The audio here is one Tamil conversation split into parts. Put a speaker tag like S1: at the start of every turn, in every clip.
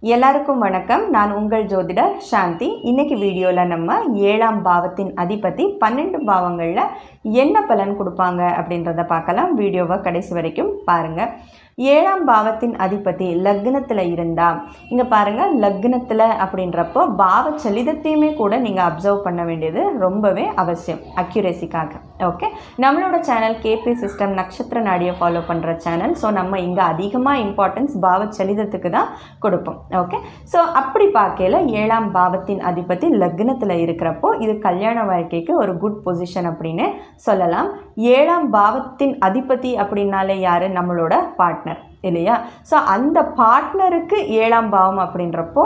S1: எல்லாருக்கும் வணக்கம். நான் உங்கள் ஜோதிடர் சாந்தி. இன்னைக்கு வீடியோவில் நம்ம 7ஆம் பாவத்தின் அதிபதி 12 பாவங்களில் என்ன பலன் கொடுப்பாங்க அப்படின்றத பார்க்கலாம். வீடியோவை கடைசி வரைக்கும் பாருங்கள். 7ஆம் பாவத்தின் அதிபதி லக்னத்தில் இருந்தால், இங்கே பாருங்கள், லக்னத்தில் அப்படின்றப்போ பாவ சலிதத்தையுமே கூட நீங்கள் அப்சர்வ் பண்ண வேண்டியது ரொம்பவே அவசியம் அக்யூரேசிக்காக. ஓகே, நம்மளோட சேனல் கேபி சிஸ்டம் நட்சத்திர நாடியை ஃபாலோ பண்ணுற சேனல். ஸோ நம்ம இங்கே அதிகமாக இம்பார்ட்டன்ஸ் பாவ சலிதத்துக்கு தான் கொடுப்போம். ஓகே, ஸோ அப்படி பார்க்கையில் 7ஆம் பாவத்தின் அதிபதி லக்னத்தில் இருக்கிறப்போ இது கல்யாண வாழ்க்கைக்கு ஒரு குட் பொசிஷன் அப்படின்னு சொல்லலாம். 7ஆம் பாவத்தின் அதிபதி அப்படின்னாலே யார்? நம்மளோட பார்ட்னர் இல்லையா? ஸோ அந்த பார்ட்னருக்கு 7ஆம் பாவம் அப்படின்றப்போ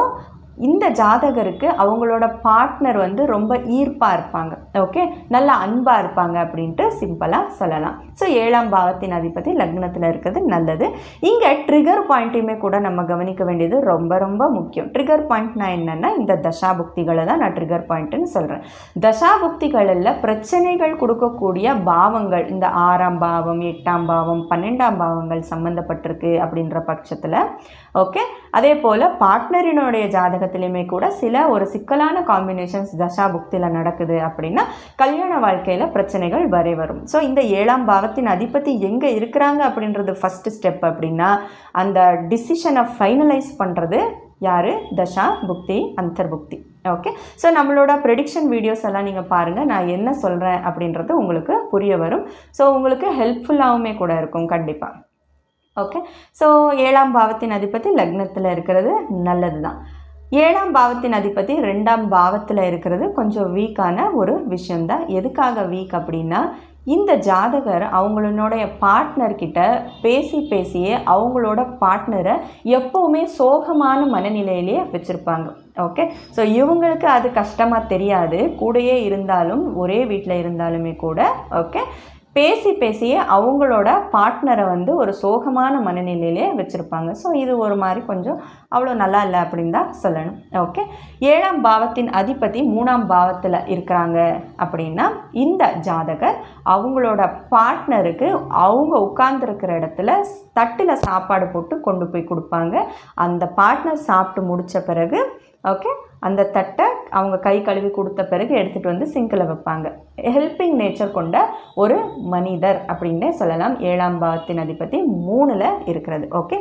S1: இந்த ஜாதகருக்கு அவங்களோட பார்ட்னர் ரொம்ப ஈர்ப்பாக இருப்பாங்க. ஓகே, நல்ல அன்பாக இருப்பாங்க அப்படின்ட்டு சிம்பிளாக சொல்லலாம். ஸோ 7ஆம் பாவத்தின் அதிபதி லக்னத்தில் இருக்கிறது நல்லது. இங்கே ட்ரிகர் பாயிண்ட்டையுமே கூட நம்ம கவனிக்க வேண்டியது ரொம்ப ரொம்ப முக்கியம். ட்ரிகர் பாயிண்ட்னா என்னென்னா, இந்த தசாபுக்திகளை தான் நான் ட்ரிகர் பாயிண்ட்டுன்னு சொல்கிறேன். தசாபுக்திகளில் பிரச்சனைகள் கொடுக்கக்கூடிய பாவங்கள் இந்த 6ஆம் பாவம், 8ஆம் பாவம், 12ஆம் பாவங்கள் சம்மந்தப்பட்டிருக்கு அப்படின்ற பட்சத்தில் ஓகே, அதே போல் பார்ட்னரினுடைய ஜாதகத்திலையுமே கூட சில ஒரு சிக்கலான காம்பினேஷன்ஸ் தசாபுக்தியில் நடக்குது அப்படின்னா கல்யாண வாழ்க்கையில் பிரச்சனைகள் வரும். ஸோ இந்த 7ஆம் பாவத்தின் அதிபதி எங்கே இருக்கிறாங்க அப்படின்றது ஃபஸ்ட்டு ஸ்டெப். அப்படின்னா அந்த டிசிஷனை ஃபைனலைஸ் பண்ணுறது யார்? தசா புக்தி அந்தர்புக்தி. ஓகே, ஸோ நம்மளோட ப்ரெடிக்ஷன் வீடியோஸ் எல்லாம் நீங்கள் பாருங்கள். நான் என்ன சொல்கிறேன் அப்படின்றது உங்களுக்கு புரிய வரும். ஸோ உங்களுக்கு ஹெல்ப்ஃபுல்லாகவுமே கூட இருக்கும் கண்டிப்பாக. ஓகே, ஸோ 7ஆம் பாவத்தின் அதிபதி லக்னத்தில் இருக்கிறது நல்லது தான். 7ஆம் பாவத்தின் அதிபதி 2ஆம் பாவத்தில் இருக்கிறது கொஞ்சம் வீக்கான ஒரு விஷயந்தான். எதுக்காக வீக் அப்படின்னா, இந்த ஜாதகர் அவங்களுடைய பார்ட்னர்கிட்ட பேசியே அவங்களோட பார்ட்னரை எப்போவுமே சோகமான மனநிலையிலேயே வச்சுருப்பாங்க. ஓகே, ஸோ இவங்களுக்கு அது கஷ்டமாக தெரியாது. கூடயே இருந்தாலும் ஒரே வீட்டில் இருந்தாலுமே கூட ஓகே, பேசியே அவங்களோட பார்ட்னரை ஒரு சோகமான மனநிலையிலே வச்சுருப்பாங்க. ஸோ இது ஒரு மாதிரி கொஞ்சம் அவ்வளோ நல்லா இல்லை அப்படின்னு தான் சொல்லணும். ஓகே, 7ஆம் பாவத்தின் அதிபதி 3ஆம் பாவத்தில் இருக்கிறாங்க அப்படின்னா இந்த ஜாதகர் அவங்களோட பார்ட்னருக்கு அவங்க உட்கார்ந்துருக்கிற இடத்துல தட்டில் சாப்பாடு போட்டு கொண்டு போய் கொடுப்பாங்க. அந்த பார்ட்னர் சாப்பிட்டு முடித்த பிறகு ஓகே, அந்த தட்டை அவங்க கை கழுவி கொடுத்த பிறகு எடுத்துகிட்டு வந்து சிங்கில் வைப்பாங்க. ஹெல்பிங் நேச்சர் கொண்ட ஒரு மனிதர் அப்படின்னே சொல்லலாம். 7ஆம் பாவத்தின் அதிபதி 3ல் இருக்கிறது. ஓகே,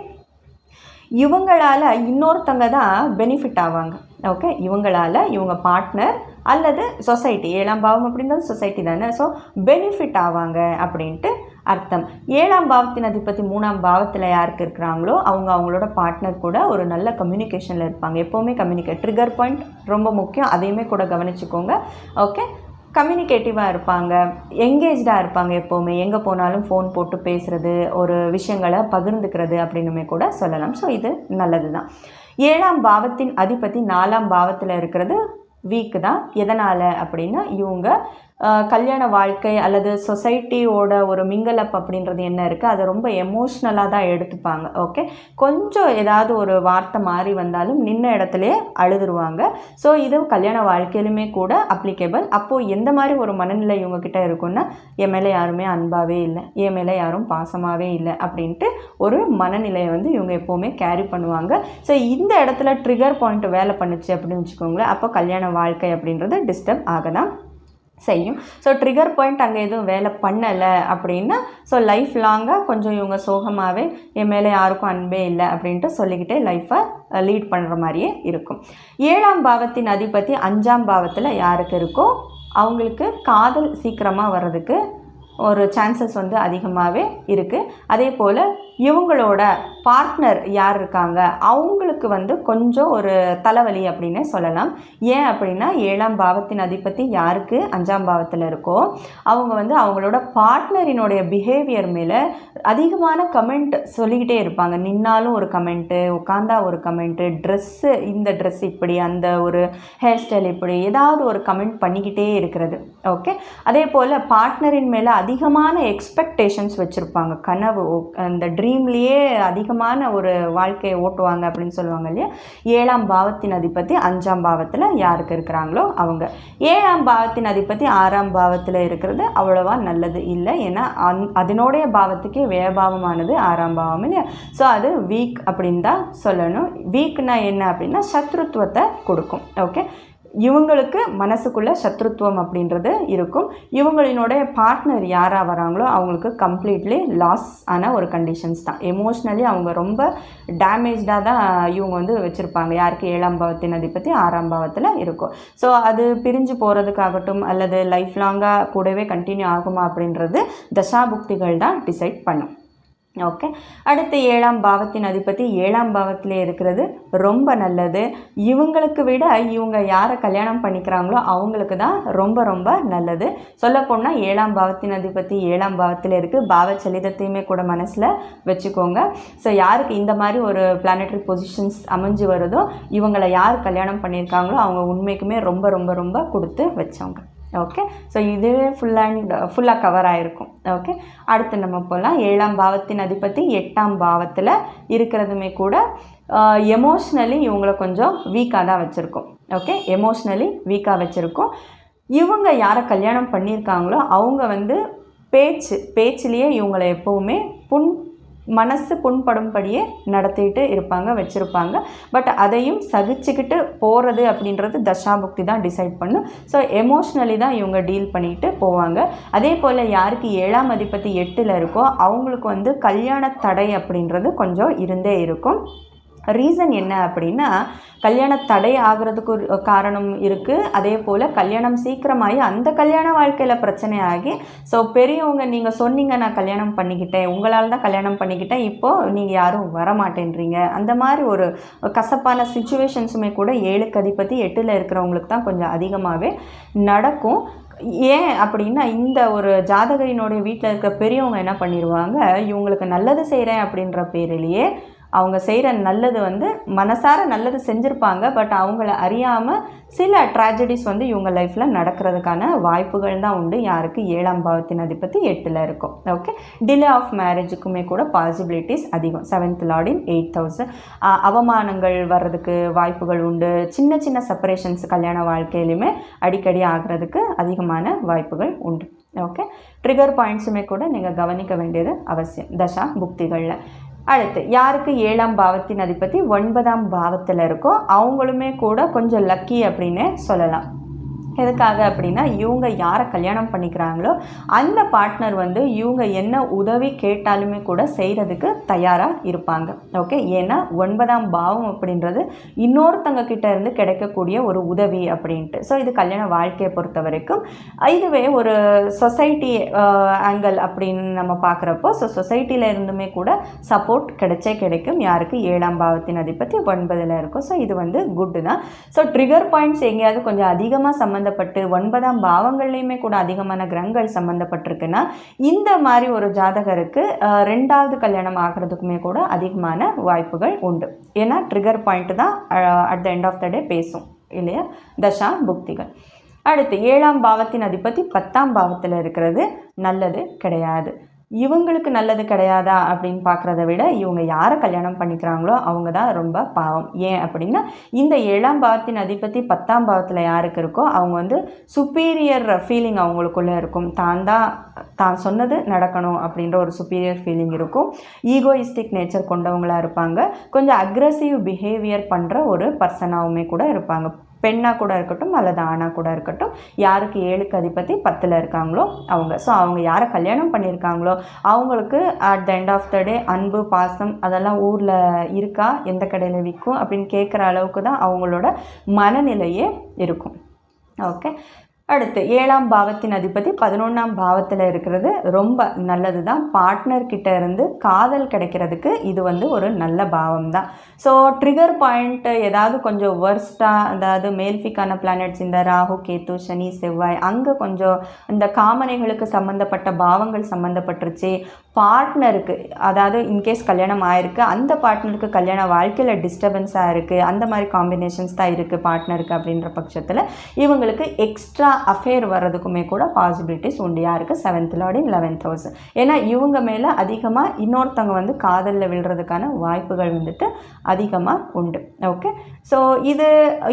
S1: இவங்களால் இன்னொருத்தங்க தான் பெனிஃபிட் ஆவாங்க. ஓகே, இவங்களால் இவங்க பார்ட்னர் அல்லது சொசைட்டி, 7ஆம் பாவம் அப்படின்றது சொசைட்டி தானே, ஸோ பெனிஃபிட் ஆவாங்க அப்படின்ட்டு அர்த்தம். 7ஆம் பாவத்தின் அதிபதி 3ஆம் பாவத்தில் யாருக்கு இருக்கிறாங்களோ அவங்க அவங்களோட பார்ட்னர் கூட ஒரு நல்ல கம்யூனிகேஷனில் இருப்பாங்க. எப்போவுமே ட்ரிகர் பாயிண்ட் ரொம்ப முக்கியம், அதையுமே கூட கவனிச்சுக்கோங்க. ஓகே, கம்யூனிகேட்டிவாக இருப்பாங்க, எங்கேஜ்டாக இருப்பாங்க. எப்போவுமே எங்கே போனாலும் ஃபோன் போட்டு பேசுகிறது, ஒரு விஷயங்களை பகிர்ந்துக்கிறது அப்படின்னுமே கூட சொல்லலாம். ஸோ இது நல்லது தான். 7ஆம் பாவத்தின் அதிபதி 4ஆம் பாவத்தில் இருக்கிறது வீக்கு தான். எதனால் அப்படின்னா, இவங்க கல்யாண வாழ்க்கை அல்லது சொசைட்டியோட ஒரு மிங்கலப் அப்படின்றது என்ன இருக்குது, அதை ரொம்ப எமோஷ்னலாக தான் எடுத்துப்பாங்க. ஓகே, கொஞ்சம் ஏதாவது ஒரு வார்த்தை மாறி வந்தாலும் நின்ன இடத்துலையே அழுதுருவாங்க. ஸோ இது கல்யாண வாழ்க்கையிலுமே கூட அப்ளிகேபிள். அப்போது எந்த மாதிரி ஒரு மனநிலை இவங்கக்கிட்ட இருக்குன்னா, என் மேலே யாருமே அன்பாகவே இல்லை, என் மேலே யாரும் பாசமாகவே இல்லை அப்படின்ட்டு ஒரு மனநிலையை இவங்க எப்போவுமே கேரி பண்ணுவாங்க. ஸோ இந்த இடத்துல ட்ரிகர் பாயிண்ட் வேலை பண்ணுச்சு அப்படின்னு வச்சுக்கோங்களேன். அப்போ கல்யாண வாழ்க்கை அப்படின்றது டிஸ்டர்ப் ஆக தான் செய்யும். ஸோ ட்ரிகர் பாயிண்ட் அங்கே எதுவும் வேலை பண்ணலை அப்படின்னா, ஸோ லைஃப் லாங்காக கொஞ்சம் இவங்க சோகமாகவே என் மேலே யாருக்கும் அன்பே இல்லை அப்படின்ட்டு சொல்லிக்கிட்டே லைஃப்பை லீட் பண்ணுற மாதிரியே இருக்கும். 7ஆம் பாவத்தின் அதிபதி 5ஆம் பாவத்தில் யாருக்கு இருக்கோ அவங்களுக்கு காதல் சீக்கிரமாக வர்றதுக்கு ஒரு சான்சஸ் அதிகமாகவே இருக்குது. அதே போல் இவங்களோட பார்ட்னர் யார் இருக்காங்க அவங்களுக்கு கொஞ்சம் ஒரு தலைவலி அப்படின்னே சொல்லலாம். ஏன் அப்படின்னா, 7ஆம் பாவத்தின் அதிபதி யாருக்கு 5ஆம் பாவத்தில் இருக்கோ அவங்க அவங்களோட பார்ட்னரினுடைய பிஹேவியர் மேலே அதிகமான கமெண்ட் சொல்லிக்கிட்டே இருப்பாங்க. நின்னாலும் ஒரு கமெண்ட்டு, உட்காந்தா ஒரு கமெண்ட்டு, ட்ரெஸ்ஸு இந்த ட்ரெஸ் இப்படி, அந்த ஒரு ஹேர் ஸ்டைல் இப்படி, ஏதாவது ஒரு கமெண்ட் பண்ணிக்கிட்டே இருக்கிறது. ஓகே, அதே போல் பார்ட்னரின் மேலே அதிகமான எக்ஸ்பெக்டேஷன்ஸ் வச்சுருப்பாங்க. கனவு, அந்த ட்ரீம்லேயே அதிகமான ஒரு வாழ்க்கையை ஓட்டுவாங்க அப்படின்னு சொல்லுவாங்க இல்லையா. 7ஆம் பாவத்தின் அதிபதி 5ஆம் பாவத்தில் யாருக்கு இருக்கிறாங்களோ அவங்க. 7ஆம் பாவத்தின் அதிபதி 6ஆம் பாவத்தில் இருக்கிறது அவ்வளோவா நல்லது இல்லை. ஏன்னா அதனுடைய பாவத்துக்கே வியபாவமானது 6ஆம் பாவம் இல்லையா. ஸோ அது வீக் அப்படின்னு தான் சொல்லணும். வீக்னா என்ன அப்படின்னா சத்ருத்துவத்தை கொடுக்கும். ஓகே, இவங்களுக்கு மனசுக்குள்ளே சத்ருத்துவம் அப்படின்றது இருக்கும். இவங்களினுடைய பார்ட்னர் யாராக வராங்களோ அவங்களுக்கு கம்ப்ளீட்லி லாஸ் ஆன ஒரு கண்டிஷன்ஸ் தான். எமோஷ்னலி அவங்க ரொம்ப டேமேஜ்டாக தான் இவங்க வந்து வச்சுருப்பாங்க. யாருக்கு 7ஆம் பாவத்தின் அதிபதி 6ஆம் பாவத்தில் இருக்கும். ஸோ அது பிரிஞ்சு போகிறதுக்காகட்டும் அல்லது லைஃப் லாங்காக கூடவே கண்டினியூ ஆகுமா அப்படின்றது தசாபுக்திகள் தான் டிசைட் பண்ணும். ஓகே, அடுத்து 7ஆம் பாவத்தின் அதிபதி 7ஆம் பாவத்திலே இருக்கிறது ரொம்ப நல்லது. இவங்களுக்கு விட இவங்க யாரை கல்யாணம் பண்ணிக்கிறாங்களோ அவங்களுக்கு தான் ரொம்ப ரொம்ப நல்லது. சொல்லப்போனால் 7ஆம் பாவத்தின் அதிபதி 7ஆம் பாவத்தில் இருக்குது. பாவ சலிதத்தையுமே கூட மனசில் வச்சுக்கோங்க. ஸோ யாருக்கு இந்த மாதிரி ஒரு பிளானட்டரி பொசிஷன்ஸ் அமைஞ்சு வருதோ இவங்களை யார் கல்யாணம் பண்ணியிருக்காங்களோ அவங்க உண்மைக்குமே ரொம்ப ரொம்ப ரொம்ப கொடுத்து வச்சவங்க. ஓகே, ஸோ இதுவே ஃபுல்லாக கவர் ஆகிருக்கும். ஓகே, அடுத்து நம்ம போகலாம். 7ஆம் பாவத்தின் அதிபதி 8ஆம் பாவத்தில் இருக்கிறதுமே கூட எமோஷ்னலி இவங்களை கொஞ்சம் வீக்காக தான் வச்சுருக்கோம். ஓகே, எமோஷ்னலி வீக்காக வச்சுருக்கோம். இவங்க யாரை கல்யாணம் பண்ணியிருக்காங்களோ அவங்க வந்து பேச்சிலேயே இவங்களை எப்போவுமே மனசு புண்படும்படியே நடத்திட்டு இருப்பாங்க, வச்சுருப்பாங்க. பட் அதையும் சகிச்சுக்கிட்டு போகிறது அப்படின்றது தசாபுக்தி தான் டிசைட் பண்ணும். ஸோ எமோஷ்னலி தான் இவங்க டீல் பண்ணிட்டு போவாங்க. அதே போல் யாருக்கு 7ஆம் அதிபதி 8ல் இருக்கோ அவங்களுக்கு வந்து கல்யாண தடை அப்படின்றது கொஞ்சம் இருந்தே இருக்கும். ரீசன் என்ன அப்படின்னா கல்யாண தடை ஆகிறதுக்கு ஒரு காரணம் இருக்குது. அதே போல் கல்யாணம் சீக்கிரமாகி அந்த கல்யாண வாழ்க்கையில் பிரச்சனை ஆகி ஸோ பெரியவங்க நீங்கள் சொன்னீங்க நான் கல்யாணம் பண்ணிக்கிட்டேன், உங்களால் தான் கல்யாணம் பண்ணிக்கிட்டேன், இப்போது நீங்கள் யாரும் வரமாட்டேன்றீங்க, அந்த மாதிரி ஒரு கசப்பான சுச்சுவேஷன்ஸுமே கூட 7க்கு அதிபதி 8ல் இருக்கிறவங்களுக்கு தான் கொஞ்சம் அதிகமாகவே நடக்கும். ஏன் அப்படின்னா இந்த ஒரு ஜாதகரினுடைய வீட்டில் இருக்க பெரியவங்க என்ன பண்ணிடுவாங்க, இவங்களுக்கு நல்லது செய்கிறேன் அப்படின்ற பேரிலேயே அவங்க செய்கிற நல்லது வந்து மனசார நல்லது செஞ்சுருப்பாங்க. பட் அவங்கள அறியாமல் சில ட்ராஜடிஸ் வந்து இவங்க லைஃப்பில் நடக்கிறதுக்கான வாய்ப்புகள் தான் உண்டு. யாருக்கு 7ஆம் பாவத்தின் அதிபதி 8ல் இருக்கும். ஓகே, டிலே ஆஃப் மேரேஜுக்குமே கூட பாசிபிலிட்டிஸ் அதிகம். 7th லார்ட் இன் 8th ஹவுஸ். அவமானங்கள் வர்றதுக்கு வாய்ப்புகள் உண்டு. சின்ன சின்ன செப்பரேஷன்ஸ் கல்யாண வாழ்க்கையிலுமே அடிக்கடி ஆகிறதுக்கு அதிகமான வாய்ப்புகள் உண்டு. ஓகே, ட்ரிகர் பாயிண்ட்ஸுமே கூட நீங்கள் கவனிக்க வேண்டியது அவசியம் தசா புக்திகளில். அடுத்து யாருக்கு 7ஆம் பாவத்தின் அதிபதி 9ஆம் பாவத்தில் இருக்கோ அவங்களுமே கூட கொஞ்சம் லக்கி அப்படின்னு சொல்லலாம். எதுக்காக அப்படின்னா இவங்க யாரை கல்யாணம் பண்ணிக்கிறாங்களோ அந்த பார்ட்னர் வந்து இவங்க என்ன உதவி கேட்டாலுமே கூட செய்கிறதுக்கு தயாராக இருப்பாங்க. ஓகே, ஏன்னா 9ஆம் பாவம் அப்படின்றது இன்னொருத்தங்க கிட்ட இருந்து கிடைக்கக்கூடிய ஒரு உதவி அப்படின்ட்டு. ஸோ இது கல்யாண வாழ்க்கையை பொறுத்த வரைக்கும். இதுவே ஒரு சொசைட்டி ஆங்கிள் அப்படின்னு நம்ம பார்க்குறப்போ ஸோ சொசைட்டியில் இருந்துமே கூட சப்போர்ட் கிடைக்கும். யாருக்கு 7ஆம் பாவத்தின் அதிபதி 9ல் இருக்கும். ஸோ இது வந்து குட்டு தான். ஸோ ட்ரிகர் பாயிண்ட்ஸ் எங்கேயாவது கொஞ்சம் அதிகமாக சம்மந்தப்பட்டு 9ஆம் பாவங்கள்லையுமே கூட அதிகமான கிரகங்கள் சம்மந்தப்பட்டிருக்குன்னா இந்த மாதிரி ஒரு ஜாதகருக்கு 2வது கல்யாணம் ஆகிறதுக்குமே கூட அதிகமான வாய்ப்புகள் உண்டு. ஏன்னா ட்ரிகர் பாயிண்ட் தான் at the end of the day பேசும் இல்லையா தசா புக்திகள். அடுத்து 7ஆம் பாவத்தின் அதிபதி 10ஆம் பாவத்தில் இருக்கிறது நல்லது கிடையாது. இவங்களுக்கு நல்லது கிடையாதா அப்படின்னு பார்க்குறத விட இவங்க யாரை கல்யாணம் பண்ணிக்கிறாங்களோ அவங்க தான் ரொம்ப பாவம். ஏன் அப்படின்னா இந்த 7ஆம் பாவத்தின் அதிபதி 10ஆம் பாவத்தில் யாருக்கு இருக்கோ அவங்க வந்து சுப்பீரியர் ஃபீலிங் அவங்களுக்குள்ளே இருக்கும். தான் சொன்னது நடக்கணும் அப்படின்ற ஒரு சுப்பீரியர் ஃபீலிங் இருக்கும். ஈகோயிஸ்டிக் நேச்சர் கொண்டவங்களாக இருப்பாங்க. கொஞ்சம் அக்ரெசிவ் பிஹேவியர் பண்ணுற ஒரு பர்சனாகவுமே கூட இருப்பாங்க. பெண்ணாக கூட இருக்கட்டும் அல்லது ஆணாக கூட இருக்கட்டும். யாருக்கு 7க்கு அதிபதி 10ல் இருக்காங்களோ அவங்க. ஸோ அவங்க யாரை கல்யாணம் பண்ணியிருக்காங்களோ அவங்களுக்கு at the end of the day அன்பு பாசம் அதெல்லாம் ஊரில் இருக்கா, எந்த கடையில் விற்கும் அப்படின்னு கேட்குற அளவுக்கு தான் அவங்களோட மனநிலையே இருக்கும். ஓகே, அடுத்து 7ஆம் பாவத்தின் அதிபதி 11ஆம் பாவத்தில் இருக்கிறது ரொம்ப நல்லது தான். பார்ட்னர்கிட்ட இருந்து காதல் கிடைக்கிறதுக்கு இது வந்து ஒரு நல்ல பாவம் தான். ஸோ ட்ரிகர் பாயிண்ட் ஏதாவது கொஞ்சம் வர்ஸ்ட்டாக, அதாவது மேல்ஃபிக்கான பிளானட்ஸ் இந்த ராகு கேத்து சனி செவ்வாய் அங்கே கொஞ்சம் இந்த காமனைகளுக்கு சம்மந்தப்பட்ட பாவங்கள் சம்மந்தப்பட்டுருச்சு, பார்ட்னருக்கு, அதாவது இன்கேஸ் கல்யாணம் ஆயிருக்கு, அந்த பார்ட்னருக்கு கல்யாண வாழ்க்கையில் டிஸ்டர்பன்ஸாக இருக்குது, அந்த மாதிரி காம்பினேஷன்ஸ் தான் இருக்குது பார்ட்னருக்கு அப்படின்ற பட்சத்தில் இவங்களுக்கு எக்ஸ்ட்ரா அஃபேர் வர்றதுக்குமே கூட பாசிபிலிட்டிஸ் உண்டு. யாருக்கு? 7th லார்ட் இன் 11th ஹவுஸ். ஏன்னா இவங்க மேலே அதிகமாக இன்னொருத்தவங்க வந்து காதலில் விழுறதுக்கான வாய்ப்புகள் வந்துட்டு அதிகமாக உண்டு. ஓகே, ஸோ இது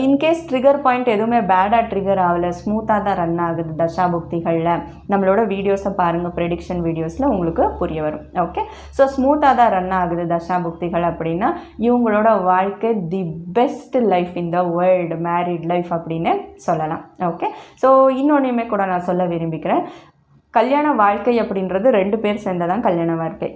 S1: இன்கேஸ் ட்ரிகர் பாயிண்ட் எதுவுமே பேடாக ட்ரிகர் ஆகலை, ஸ்மூத்தாக தான் ரன் ஆகுது தசாபுக்திகளில். நம்மளோட வீடியோஸை பாருங்கள், ப்ரெடிக்ஷன் வீடியோஸில் உங்களுக்கு புரிய வரும். ஓகே, ஸோ ஸ்மூத்தாக தான் ரன் ஆகுது தசாபுக்திகள் அப்படின்னா இவங்களோட வாழ்க்கை the best life in the world, married life அப்படின்னு சொல்லலாம். ஓகே, ஸோ இன்னொன்றையுமே கூட நான் சொல்ல விரும்பிக்கிறேன். கல்யாண வாழ்க்கை அப்படின்றது 2 பேர் சேர்ந்ததான் கல்யாண வாழ்க்கை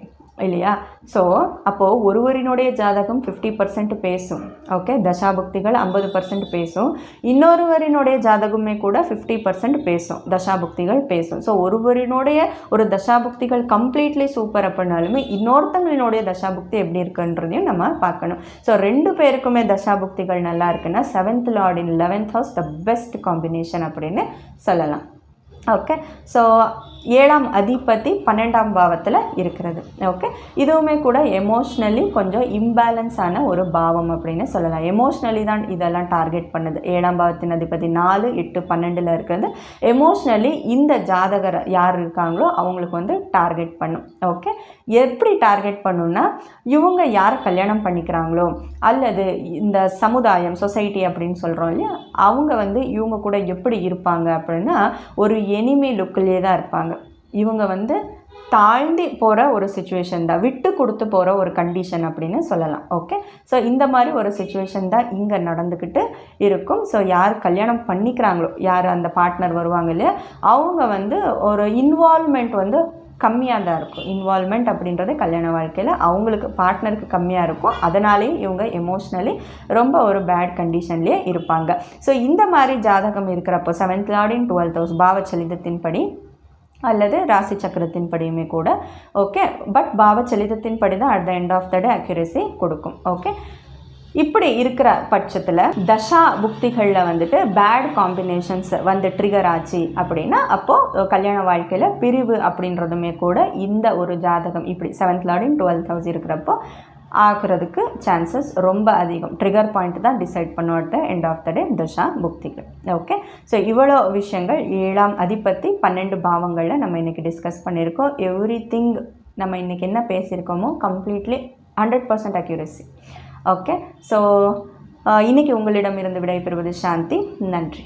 S1: இல்லையா? ஸோ அப்போது ஒருவரினுடைய ஜாதகம் 50% பேசும். ஓகே, தசாபுக்திகள் 50% பேசும். இன்னொருவரினுடைய ஜாதகமே கூட 50% பேசும், தசாபுக்திகள் பேசும். ஸோ ஒருவரினுடைய ஒரு தசாபுக்திகள் கம்ப்ளீட்லி சூப்பர் அப்படின்னாலுமே இன்னொருத்தங்களினுடைய தசாபுக்தி எப்படி இருக்குன்றதையும் நம்ம பார்க்கணும். ஸோ 2 பேருக்குமே தசாபுக்திகள் நல்லா இருக்குன்னா 7th Lord in 11th house the best combination அப்படின்னு சொல்லலாம். ஓகே, ஸோ 7ஆம் அதிபதி 12ஆம் பாவத்தில் இருக்கிறது. ஓகே, இதுவுமே கூட எமோஷ்னலி கொஞ்சம் இம்பேலன்ஸான ஒரு பாவம் அப்படின்னு சொல்லலாம். எமோஷ்னலி தான் இதெல்லாம் டார்கெட் பண்ணுது. 7ஆம் பாவத்தின் அதிபதி 4, 8, 12ல் இருக்கிறது எமோஷ்னலி இந்த ஜாதகர் யார் இருக்காங்களோ அவங்களுக்கு வந்து டார்கெட் பண்ணும். ஓகே, எப்படி டார்கெட் பண்ணுன்னா இவங்க யாரை கல்யாணம் பண்ணிக்கிறாங்களோ அல்லது இந்த சமுதாயம், சொசைட்டி அப்படின்னு சொல்கிறோம் இல்லையா, அவங்க வந்து இவங்க கூட எப்படி இருப்பாங்க அப்படின்னா ஒரு எனிமி லுக்கிலே தான் இருப்பாங்க. இவங்க வந்து தாழ்ந்து போகிற ஒரு சிச்சுவேஷன் தான், விட்டு கொடுத்து போகிற ஒரு கண்டிஷன் அப்படின்னு சொல்லலாம். ஓகே, ஸோ இந்த மாதிரி ஒரு சிச்சுவேஷன் தான் இங்கே நடந்துக்கிட்டு இருக்கும். ஸோ யார் கல்யாணம் பண்ணிக்கிறாங்களோ, யார் அந்த பார்ட்னர் வருவாங்க இல்லையா, அவங்க வந்து ஒரு இன்வால்மெண்ட் வந்து கம்மியாக தான் இருக்கும். இன்வால்மெண்ட் அப்படின்றது கல்யாண வாழ்க்கையில் அவங்களுக்கு பார்ட்னருக்கு கம்மியாக இருக்கும். அதனாலேயே இவங்க எமோஷ்னலி ரொம்ப ஒரு பேட் கண்டிஷன்லேயே இருப்பாங்க. ஸோ இந்த மாதிரி ஜாதகம் இருக்கிறப்போ 7th லார்ட் இன் 12th ஹவுஸ் பாவச்சலிதத்தின்படி அல்லது ராசி சக்கரத்தின் படியுமே கூட ஓகே, பட் பாவச்சலிதத்தின் படி தான் at the end of the day accuracy கொடுக்கும். ஓகே, இப்படி இருக்கிற பட்சத்தில் தசா புக்திகளில் வந்துட்டு பேட் காம்பினேஷன்ஸ் வந்து ட்ரிகர் ஆச்சு அப்படின்னா அப்போது கல்யாண வாழ்க்கையில் பிரிவு அப்படின்றதுமே கூட இந்த ஒரு ஜாதகம் இப்படி 7th லார்ட் இன் 12th ஹவுஸ் இருக்கிறப்போ ஆகிறதுக்கு சான்சஸ் ரொம்ப அதிகம். ட்ரிகர் பாயிண்ட் தான் டிசைட் பண்ணுவாட்ட எண்ட் ஆஃப் த டே தசா புக்திகள். ஓகே, ஸோ இவ்வளோ விஷயங்கள் 7ஆம் அதிபதி 12 பாவங்களில் நம்ம இன்றைக்கி டிஸ்கஸ் பண்ணியிருக்கோம். எவ்ரிதிங் நம்ம இன்றைக்கி என்ன பேசியிருக்கோமோ கம்ப்ளீட்லி 100% அக்யூரசி. ஓகே, ஸோ இன்றைக்கி உங்களிடமிருந்து விடைபெறுவது சாந்தி. நன்றி.